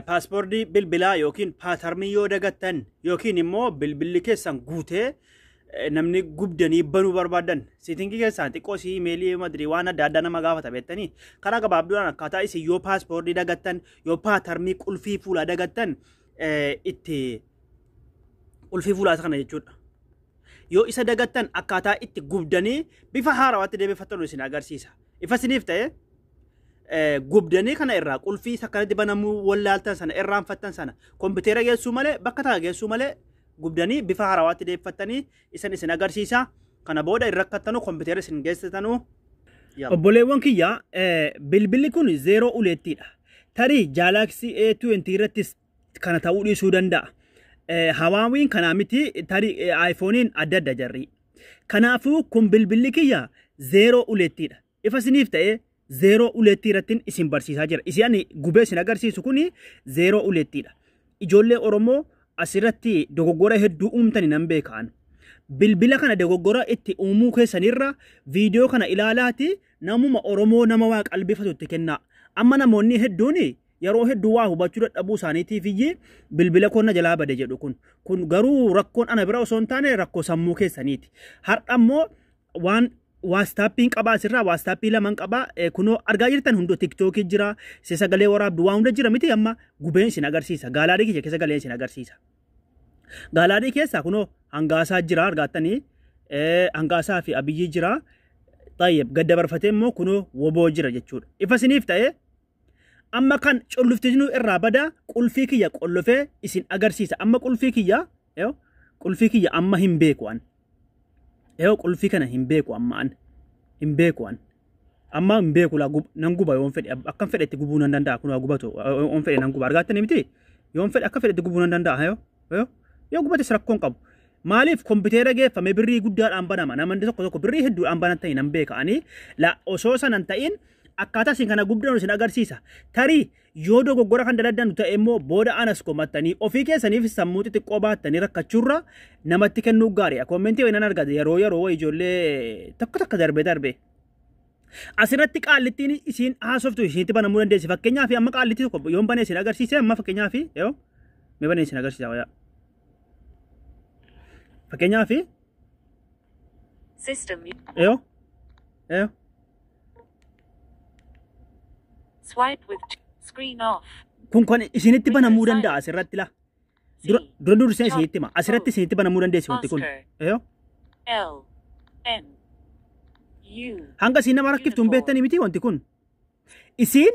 paaspoortii bilbilaa yookiin paatarmii yoo dagattan yookiin immoo bilbilli keessan guutee namni gubdanii banuu barbaadan siitingii keessaan xiqqoo si imeelii madrii waan adda addaa nama gaafata beektanii karaa gabaabduudhaan akkaataa isin yoo paaspoortii dagattan yoo paatarmii qulfii fuulaa dagattan itti qulfii fuulaa kana jechuudha. Yoo isa dagattan akkaataa itti gubdanii bifa haarawaatti deebifattan isin agarsiisa. Ifa isiniif ta'e gubdanii kana irraa qulfii isa kanatti banamuu wallaaltan sana irraanfattan sana kompiitera geessuu malee bakka ta'a geessuu malee gubdanii bifa haarawaatti deebifattanii isin agarsiisa. Kana booda irra rakkattanu kompiitera isin geessitanuu. Obboleewwan kiyyaa bilbilli kun 0 uleettiidha. Tarii Galaxy A20 irrattis kana ta'uu dhiisuu danda'a. Hawaawiin kanaa miti tarii iPhone'iin adda adda jarri. Kanaafuu kun bilbilli kiyya 0 uleettiidha. Ifa isiniif ta'e 0 uleettii irratti isin barsiisaa jira. Isin gubee isin agarsiisu kuni 0 uleettiidha. Ijoollee Oromoo asirratti dogoggora hedduu uumtani nan beekan. Bilbila kana dogoggora itti uumuu keessanirra viidiyoo kana ilaalaati namuma Oromoo nama waa qalbifatutti kenna. Amma namoonni hedduun yeroo hedduu waa hubachuu dadhabuu isaaniitiif iyyee bilbila konna jalaa bade jedhu kun garuu rakkoon ana bira osoo hin taane rakkoo sammuu keessaniiti. Har'a immoo waan waastaappiin qabaa asirraa waastaappii lamaan qabaa kunoo argaa jirtan hunduu tiktookii jira sagalee waraabdu waa hunda jira miti amma gubeen isin agarsiisa gaalaarii kiyya keessa galee isin agarsiisa. Gaalaarii keessaa kunoo hangaasaa jira argaattanii hangaasaa fi abiyyii jira xayyib gadda barfatee immoo kunoo woboo jira jechuudha. Ifa isiniif ta'e amma kan culluftinuu irraa bada qulfii kiyya qollofee isin agarsiisa. Amma qulfii kiyya amma hin beeku an. Qulfii kana hin beeku amma an. Hin beeku an. Amma hin beeku la nan guba yoon fedhe akkan fedhe itti gubuu nan danda'a kun gubatu yoon fedhe nan guba argaattanii miti yoon fedhe akka fedhe itti gubuu nan danda'a yoo gubates rakkoon qabu. Maaliif kompiitera geeffame birrii guddaadhaan banama namoonni tokko birrii hedduudhaan banatanii nan beeka'anii la osoo sanan ta'in akkaataa isin kana gubdanu isin agarsiisa. Tarii yoo dogoggora kan daladdannu ta'e immoo booda anas komattanii ofii keessaniif sammuu xixiqqoo baattanii rakkachuurra namatti kennuu gaariidha. Koomentii wayinaan argate yeroo ijoollee tokko darbe. Asirratti qaallittiin isin haasoftu isinitti banamuu dandeessi. Fakkeenyaaf amma qaallittii tokko yoon banee isin agarsiise amma fakkeenyaaf mee banee isin agarsiisa wayyaa. Fakkeenyaaf system swipe with screen off. Kun kan isinitti banamuu danda'a asirratti la. Dura dursee isinitti hima. Asirratti isinitti banamuu dandeessi wanti kun. L N U. Hanga isin nama rakkiftuun beektanii miti wanti kun. Isin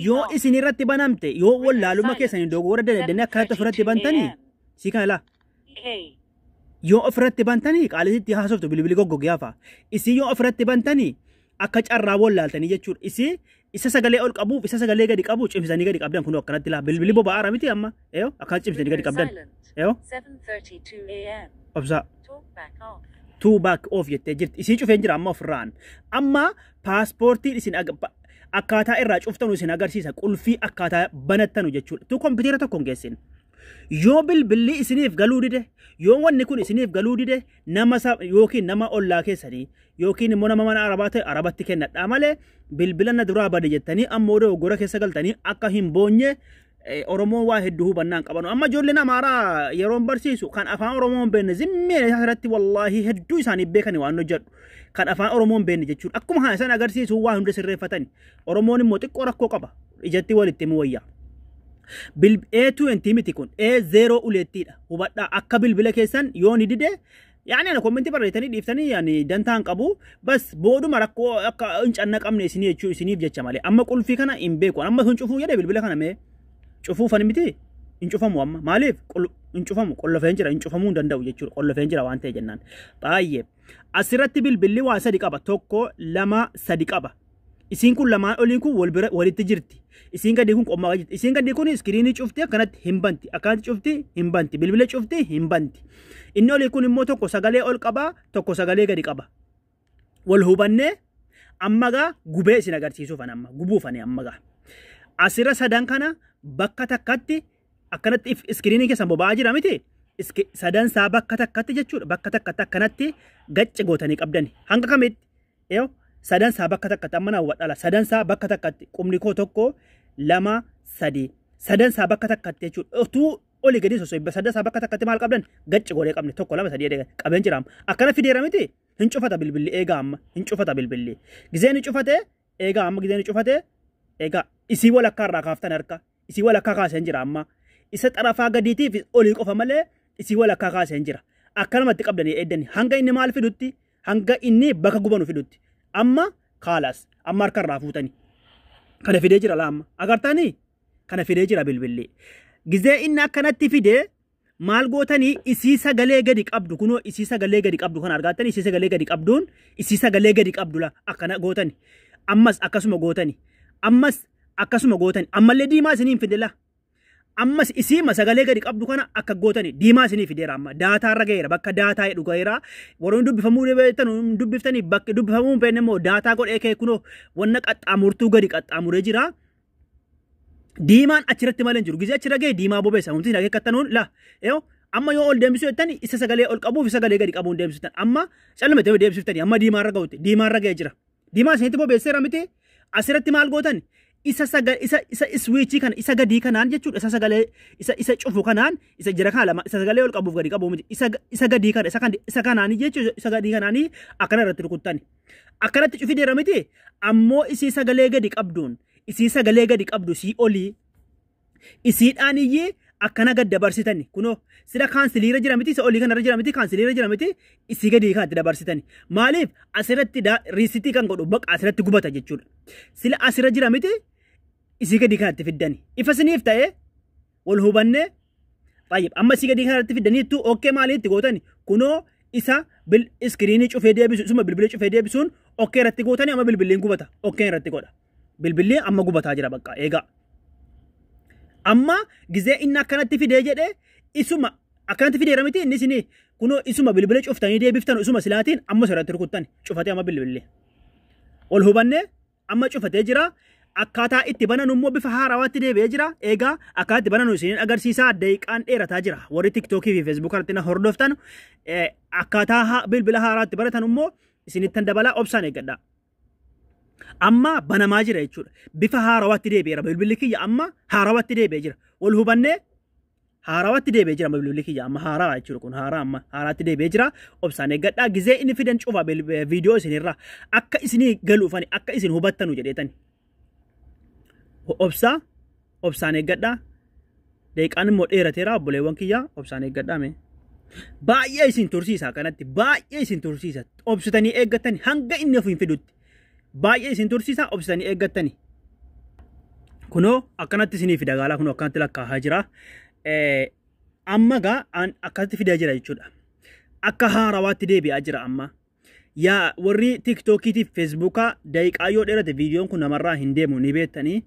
yoo isin irratti banamte yoo wallaaluma keessanii dogoggora daladanii akkatti ofirratti bantanii si kana la. Yoo ofirratti bantanii qaalitti haasoftu bilbili goggogee hafa. Isin yoo ofirratti bantanii akka carraa wallaaltanii jechuudha. Isa sagalee ol qabuuf isa sagalee gadi qabu cimsanii gadi qabdan kun akkanatti la bilbili boba'aara miti amma akka cimsanii gadi qabdan 7:32 AM. Obsa two back off jettee jirti isii cufeen jira amma ofirraan amma paaspoortiin isin akkaataa irraa cuftanu isin agarsiisa qulfii akkaataa banattanu jechuudha. Tu kompiitera tokkoon geessin yoo bilbilli isiniif galuu dide yoo wanni kun isiniif galuu dide nama yookiin nama ollaa keessanii yookiin immoo nama mana arabaa ta'e arabatti kennadhaa malee bilbila na duraa bade jettanii ammoo dogoggora keessa galtanii akka hin boonye Oromoon waa hedduu hubannaan qabanu. Amma ijoolleen Amaaraa yeroon barsiisu kan afaan Oromoo hin beekne zimmee irratti wallaahi hedduu isaanii beekani waan hojjedhu kan afaan Oromoo hin beekne jechuudha. Akkuma haa isaan agarsiisu waa hunda sirreeffatani. Oromoon immoo xiqqoo rakkoo qaba. Ijatti walitti himuu wayyaa. A20 miti kun A0 uleettiidha. Hubadhaa akka bilbila keessan yoo ni dide yaani ana kommenti barreessanii dhiiftanii yaani dantaan qabu bas booduma rakkoo akka hincanna qabne isinii jechuu isiniif jecha malee amma qulfii kana hin beeku amma sun cufuu jedhe bilbila kana mee cufuufan miti hin cufamu amma maaliif hin cufamu qollofeen jira hin cufamuu hin danda'u jechuudha qollofeen jira waan ta'e jennaan baay'ee asirratti bilbilli waa sadi qaba tokko lama sadi qaba isin kun lamaan oliin kun walitti jirti isin gadi kun qommaa jirti isin gadi kun iskiriinii cufti akkanatti hin banti akkanatti cufti hin banti bilbila cufti hin banti inni olii kun immoo tokko sagalee ol qaba tokko sagalee gadi qaba wal hubannee ammagaa gubee isin agarsiisuufan amma gubuufani ammagaa asirra sadan kana bakka takkatti akkanatti iskiriinii keessan boba'aa jira miti sadan saa bakka takkatti jechuudha bakka takkatti akkanatti gacce gootanii qabdani hanga kamitti sadan saa bakka takkatti amma naa hubadhala sadan saa bakka takkatti qubni koo tokko lama sadi sadan saa bakka takkatti jechuudha. Utuu oli gadi sosoibba sadan saa bakka takkatti maal qabdan gacci godhee qabne tokko lama sadii eegan qabeen jiraam. Akkana fideera miti hin cufata bilbilli eegaa amma hin cufata bilbilli. Gizeen hin cufate eegaa amma gizeen hin cufate eegaa isii walakkaa irraa kaaftan harka isii walakkaa kaaseen jira amma isa xarafaa gadiitiif olii qofa malee isii walakkaa kaaseen jira. Akkanumatti qabdanii eeddani hanga inni maal fidutti hanga inni bakka gubanu fidutti amma kaalas amma harka irraa fuutani. Kana fidee jira laamma agartanii kana fidee jira bilbilli. Gizee inni akkanatti fidee maal gootanii isii sagalee gadi qabdu kunoo isii sagalee gadi qabdu kan argattanii isii sagalee gadi qabduun isii sagalee gadi qabdu la akkana gootani ammas akkasuma gootani ammas akkasuma gootani ammallee diimaa isiniin fide la ammas isii sagalee gadi qabdu kana akka gootani diimaa isinii fideera amma daataa irra gaheera bakka daataa jedhu gaheera warroon dubbifamuu beektan dubbiftanii bakka dubbifamuu hin beekne immoo daataa godhee kee kunoo wanna qaxxaamurtuu gadi qaxxaamuree jira. Diimaan achirratti malee jiru gizee achirra gahee diimaa bobeessa humti nagee kattanuun la amma yoo ol deemsisu jettani isa sagalee ol qabuuf sagalee gadi qabuun deemsisan amma callamate deemsiftani amma diimaarra gahute diimaarra gahee jira diimaa isinitti bobeesseera miti asirratti maal gootan isa iswiichii kana isa gadii kanaan jechuudha isa sagalee isa cufu kanaan isa jira kana lama isa sagalee ol qabuuf gadi qabu miti isa gadii kana isa kanaanii jechuudha isa gadii kanaanii akkana irratti rukuttani akkanatti cufideera miti ammoo isii sagalee gadi qabduun isii sagalee gadi qabdu sii olii isiidhaan iyyee akkana gad dabarsitani kunoo sida kaansiliira jira miti isa olii kanarra jira miti kaansiliira jira miti isii gadi kanatti dabarsitani maaliif asirratti riisitii kan godhu baqa asirratti gubata jechuudha sila asirra jira miti isii gadi kanatti fiddani ifa siniif ta'e wal hubannee baay'ee amma isii gadi kanatti fiddaniittu okkee maaliitti gootani kunoo isa iskiriinii cufee deebisu isuma bilbilee cufee deebisuun okkee irratti gootani amma bilbiliin gubata okkee irratti godha bilbillee amma gubataa jira bakka eegaa amma gizee inni akkanatti fidee jedhe isuma akkanatti fideera miti inni isinii kunoo isuma bilbilee cuftanii deebiftan isuma silaatiin amma sirratti rukuttan cufatee amma bilbilee ol hubannee amma cufatee jira akkaataa itti banan immoo bifa haarawaatti deebi'ee jira eegaa akkaataa itti banan isiniin agarsiisaa daqiiqaan dheerataa jira warri tiktookii fi feesbuuk irratti na hordoftan akkaataa bilbila haaraatti baratan immoo isinittan dabalaa obsaan eeggadha. Amma banamaa jira jechuudha. Bifa haarawaatti deebi'eera bilbilli kiyya amma haarawaatti deebi'ee jira. Wal hubannee haarawaatti deebi'ee jira bilbilli kiyya amma haaraa jechuudha kun haaraa amma haaraatti deebi'ee jira. Obsaan eeggadhaa gizee inni fidan cufa viidiyoo isinirraa akka isinii galuufani akka isin hubattanu jedheetani. Obsaan eeggadhaa daqiiqaan immoo dheerateera obboleewwan kiyya obsaan eeggadhaa mee. Baay'ee isin tursiisa kanatti baay'ee isin tursiisa obsitanii eeggattani hanga inni of hin fidutti. Baay'ee isin tursiisa obsitanii eeggattani. Kunoo akkanatti isiniif dagaalaa kunoo akkanatti lakkaa'aa jira. Amma gaa akkatti fidaa jira jechuudha. Akka haarawaatti deebi'aa jira amma. Yaa warri tiktookiitiif feesbuukaa daqiiqaa yoo dheerate viidiyoon kun namarraa hin deemu ni beektanii.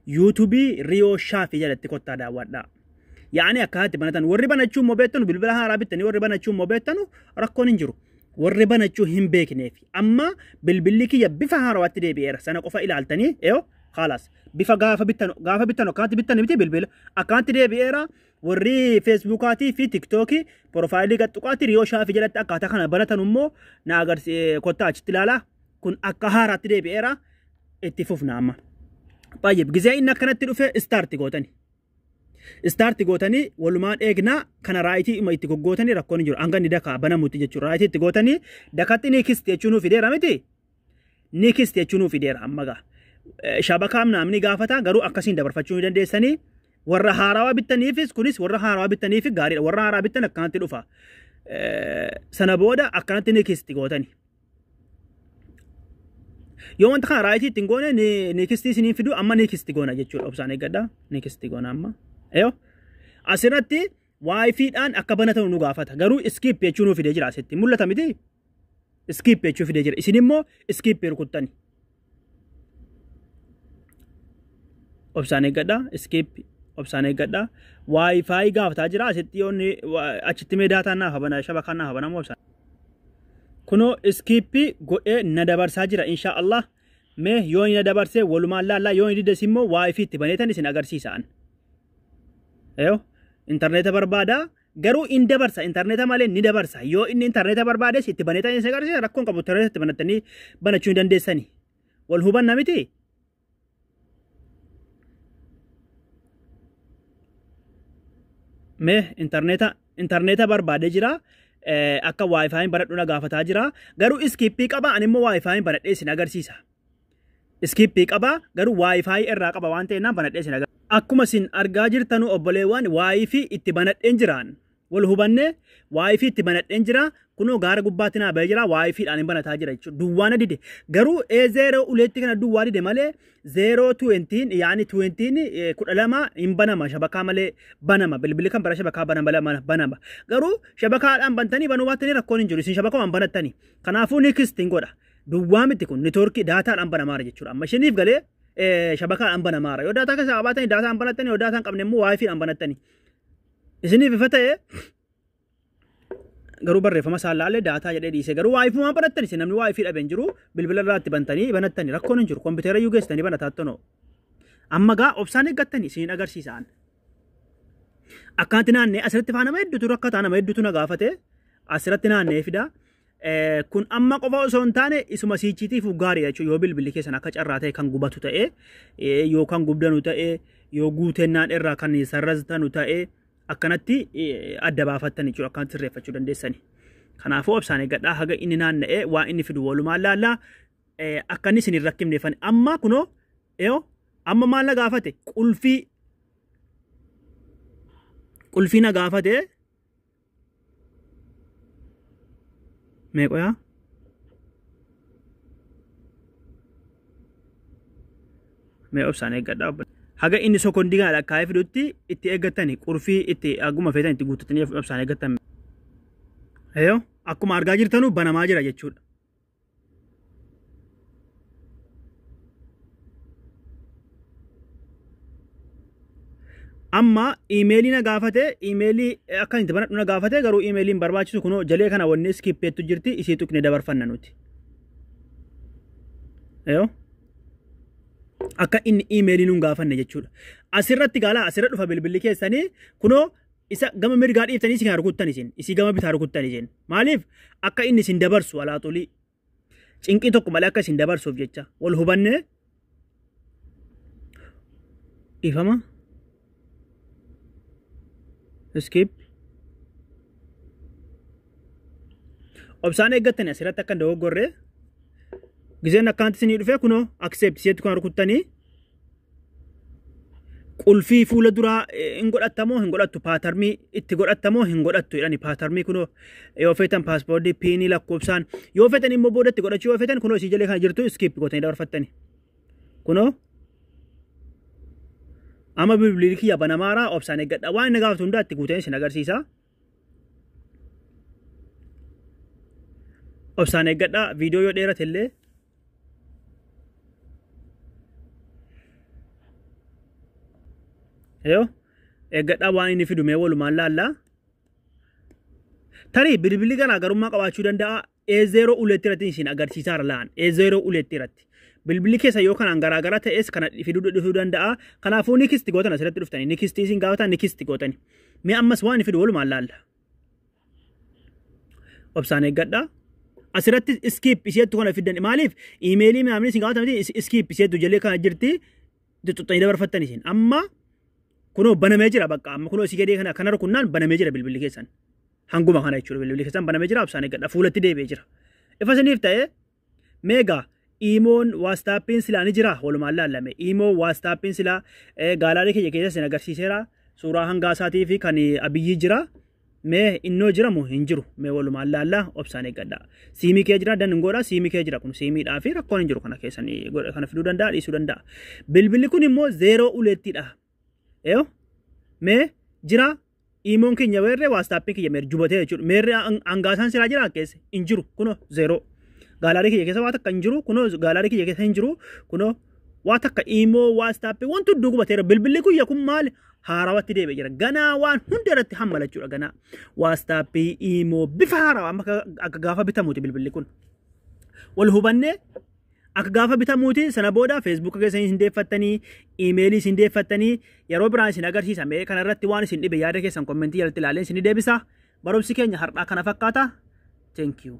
Yuutuubii Riyoo Shaafii jalatti kottaa daawwadhaa. Yaani akkatti banatan warri banachuu immoo beektanu bilbila haaraa bittanii warri banachuu immoo beektanu rakkoon hin jiru. Warri banachuu hin beekneef amma bilbilli kiyya bifa haarawaatti deebi'eera sana qofa ilaaltanii haalaas bifa gaafa bittan akkanatti bittan miti bilbila akkanatti deebi'eera warri feesbuukaatii fi tiktookii piroofaayilii gaxxuqaatti Riyoo Shaafii jalatti akkaataa kana banatan immoo na agarsiisa kottaa achitti ilaalaa kun akka haaraatti deebi'eera itti fufna amma baay'ee gizee inni akkanatti dhufe istaarti gootani. Istaarti gootanii walumaan eegnaa kana raayitii ima itti goggootanii rakkoon hin jiru hanga inni dakaa banamutti jechuudha raayitii itti gootanii dakatti ni kisti jechuun nuuf fideera miti ni kisti jechuun nuuf fideera amma gaa shabakaam namni gaafata garuu akkasiin dabarfachuu ni dandeessanii warra haarawaa bittaniifis kunis warra haarawaa bittaniif gaariidha warra haaraa bittan akkanatti dhufa sana booda akkanatti ni kisti gootanii. Yoo wanta kana raayitii ittiin goone ni kisti isiniin fidu amma ni kisti goona jechuudha obsaan eeggadhaa ni kisti goona amma. Asirratti waayifiidhaan akka banatan nu gaafata garuu iskiip jechuu nuuf fidee jira asitti mul'ata miti iskiip jechuu fidee jira isin immoo iskiip rukuttani obsaan eeggadhaa iskiip obsaan eeggadhaa waayifaayi gaafataa jira asitti yoo achitti mee daataa naaf habana shabakaan naaf habanamu obsaan kunoo iskiippi godhee na dabarsaa jira insha Allah mee yoo na dabarsee walumaan laallaa yoo diddes immoo waayifii itti baneetan isin agarsiisaan. Interneta barbaada garuu in dabarsa interneta malee ni dabarsa yoo inni interneta barbaades itti baneetan isin agarsiisa rakkoon qabu interneta itti banatanii banachuu hin dandeessani wal hubanna miti mee interneta barbaade jira akka wifi baradhu na gaafataa jira garuu iskippii qaba ani immoo wifi baradhee sin agarsiisa iskippii qaba garuu wifi irraa qaba waan ta'eef naan banadhee sin agarsiisa akkuma sin argaa jirtanu obboleewwan wifi itti banadheen jiraan wal hubanne wifi itti banadheen jira kunoo gaara gubbaatti naa ba'ee jira wifi dhaan banataa jira jechuudha duwwaana dide garuu A0 uleetti kana duwwaa dide malee 020 yaani 20 12 hin banama shabakaa malee banama bilbili kan bara shabakaa banama garuu shabakaadhaan bantanii banuu baattanii rakkoon hin jiru isin shabakaa waan banattanii kanaafuu next godha duwwaa miti kun networkii daataadhaan banamaara jechuudha amma ishiniif galee shabakaadhaan banamaara yoo daataa keessa qabaatanii daataan banattanii yoo daataan qabne immoo wifi dhaan banattanii isiniif ifa ta'ee garuu barreeffama saalaalee daataa jedhee dhiise garuu wifi waan banattani isin namni wifi dhabeen jiru bilbila irraatti bantanii banattani rakkoon hin jiru kompiitara iyyuu geessitanii banataattono amma gaa obsaan eeggattanii isin agarsiisaan akkanatti naannee asirratti faa nama hedduutu rakkataa nama hedduutu na gaafate asirratti naannee fida kun amma qofa osoo hin taane isuma siichitiif gaarii jechuudha yoo bilbilli keessan akka carraa ta'e kan gubatu ta'e yoo kan gubdanu ta'e yoo guutennaan irraa kan sarraztanu ta'e akkanatti adda baafattan jechuudha akkanatti sirreeffachuu dandeessani kanaafuu obsaan eeggadhaa haga inni naanna'ee waa inni fidu walumaan laallaa akka inni isin hin rakkifneeffani amma kunoo amma maal na gaafate qulfii na gaafate meeqoyaa mee obsaan eeggadhaa haga inni sokondii kana lakkaa'ee fidutti itti eeggattani qulfii itti aguma feetan itti guutatanii obsaan eeggattan akkuma argaa jirtanu banamaa jira jechuudha amma iimeelii na gaafate iimeelii akka itti banadhu na gaafate garuu iimeeliin barbaachisu kunoo jalee kana wanni skippeettu jirti isii tuqne dabarfanna nuti akka inni iimeelii nuun gaafanne jechuudha asirratti gaala asirra dhufa bilbilli keessanii kunoo isa gama mirgaa dhiiftanii isin rukuttan isin isii gama bitaa rukuttan isin maaliif akka inni isin dabarsu alaaxulii cinqii tokko malee akka isin dabarsuuf jecha wal hubanne ifama skip obsaan eeggattani asirratti akka dogoggorree gizeen akkanatti isinii dhufee kunoo accept siyetti kun rukuttanii qulfii fuula duraa hin godhattamoo hin godhattu paatarmii itti godhattamoo hin godhattu jedhani paatarmii kunoo yoo feetan paaspoortii piinii lakkoofsaan yoo feetan immoo boodatti godhachuu yoo feetan kunoo isii jalee kana jirtu skip gootanii dabarfattani kunoo amma bilbilli kiyya banamaara obsaan eeggadha waan inni gaafatu hundaatti guutanii isin agarsiisa obsaan eeggadha viidiyoo yoo dheerate illee eeggadhaa waan inni fidu mee walumaan laallaa tarii bilbilli garaagarummaa qabaachuu danda'a A0 uleetti irratti isin agarsiisaara laan A0 uleetti irratti bilbilli keessa yoo kanaan garaagara ta'es kana fiduu danda'a kanaafuu nikisti gootan asirratti dhuftanii nikisti isin gaafatan nikisti gootani mee ammas waan inni fidu walumaan laalla obsaan eeggadhaa asirratti skip isheettu kana fiddan maaliif iimeelii maamilli isin gaafatan skip isheettu jalee kana jirti xuxxanii dabarfattan isin amma kunoo banamee jira bakka amma kunoo si gadee kana rukunnaan banamee jira bilbilli keessan hanguma kana jechuudha bilbilli keessan banamee jira obsaan eeggadhaa fuulatti deebi'ee jira ifa isiniif ta'e meegaa imoon waastaappiin silaa ni jira walumaan laallame imoo waastaappiin silaa gaalaarii kiyya keessa isin agarsiiseera suuraa hangaasaatii fi kan abiyyii jira mee innoo jiramu hin jiru mee walumaan laallaa obsaan eeggadhaa siimii kee jira dan ngoodha siimii kee jira kun siimiidhaa fi rakkoon hin jiru kana keessan kana fiduu danda'a dhiisuu danda'a bilbilli kun immoo 0 uleettidha mee jira imoon keenya weerree waastaappiin kiyya meer jubatee jechuudha meerree hangaasaan silaa jira keessa hin jiru kunoo 0 gaalaarii kiyya keessa waa takka hin jiru kunoo gaalaarii kiyya keessa hin jiru kunoo waa takka imoo waastaappiin wanti hudduu gubateera bilbilli kiyya kun maali haarawatti deebi'ee jira ganaa waan hunda irratti hammala jechuudha ganaa waastappii imoo bifa haarawaa amma akka gaafa bitamuuti bilbilli kun wal hubannee akka gaafa bitamuuti sana booda feesbuuk keessanii isin deeffattanii iimeelii isin deeffattanii yeroo biraan isin agarsiisame kana irratti waan isin dhibe yaada keessan kommentii jalatti ilaalee isin deebisa barumsi keenya har'aa kana fakkaata thank you